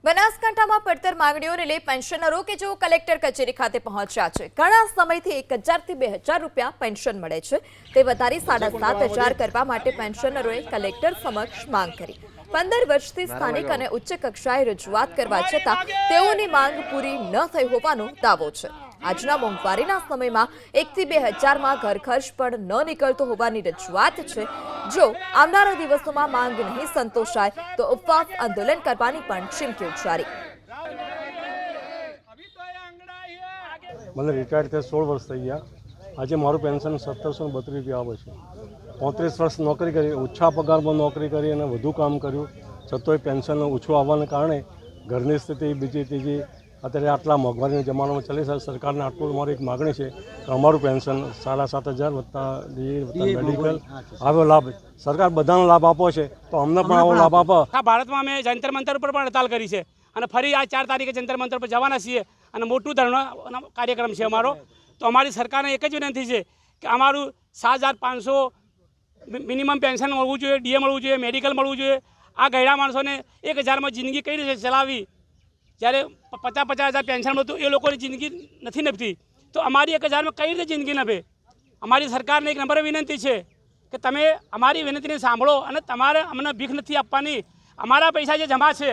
બનાસકાંઠામાં પડતર માંગણીઓને લઈ પેન્શનરો કે જેઓ કલેક્ટર કચેરી ખાતે પહોંચ્યા છે ઘણા સમયથી 1000 થી 2000 રૂપિયા પેન્શન મળે છે તે વધારી 7000 કરવા માટે પેન્શનરોએ કલેક્ટર સમક્ષ માંગ કરી 15 વર્ષથી સ્થાનિક અને ઉચ્ચ કક્ષાએ રજૂઆત કરવા છતાં તેઓની માંગ પૂરી ન થઈ હોવાનો દાવો છે આજના મોંઘવારીના સમયમાં 1 થી 2000 માં ઘર ખર્ચ પણ ન નીકળતો હોવાની રજૂઆત છે જો આવનારા દિવસોમાં માંગ નહીં સંતોષાય તો ઉપવાસ આંદોલન કરવાની પણ ચીમકી ઉચ્ચારી મને રિટાયર્ડ થયા 16 વર્ષ થઈ ગયા આજે મારું પેન્શન 1732 રૂપિયા આવે છે 35 વર્ષ નોકરી કરી ઓછા પગારમાં નોકરી કરી અને વધુ કામ કર્યું છતાંય પેન્શન ઓછું આવવાને કારણે ઘરની સ્થિતિ બીજી ત્રીજી અત્યારે આટલા મોંઘવારીના જમાનામાં ચાલે છે સરકારને આટલું મારી એક માગણી છે કે અમારું પેન્શન 7500 વત્તા મેડિકલ આવો લાભ સરકાર બધાનો લાભ આપો છે તો અમને પણ આવો લાભ આપો ભારતમાં અમે જંતર મંતર ઉપર પણ હડતાલ કરી છે અને ફરી આ 4 તારીખે જંતર મંતર પર જવાના છીએ અને મોટું ધરણા કાર્યક્રમ છે અમારો તો અમારી સરકારને એક જ વિનંતી છે કે અમારું 7500 મિનિમમ પેન્શન મળવું જોઈએ ડીએ મળવું જોઈએ મેડિકલ મળવું જોઈએ આ ગયડા માણસોને 1000માં જિંદગી કઈ રીતે ચલાવી જ્યારે 50,000 પેન્શન મળતું એ લોકોની જિંદગી નથી નભતી તો અમારી 1000માં કઈ રીતે જિંદગી નભે અમારી સરકારને એક નંબર વિનંતી છે કે તમે અમારી વિનંતીને સાંભળો અને તમારે અમને ભીખ નથી આપવાની અમારા પૈસા જે જમા છે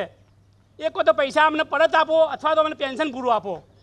એ કોઈ તો પૈસા અમને પરત આપો અથવા તો અમને પેન્શન પૂરું આપો।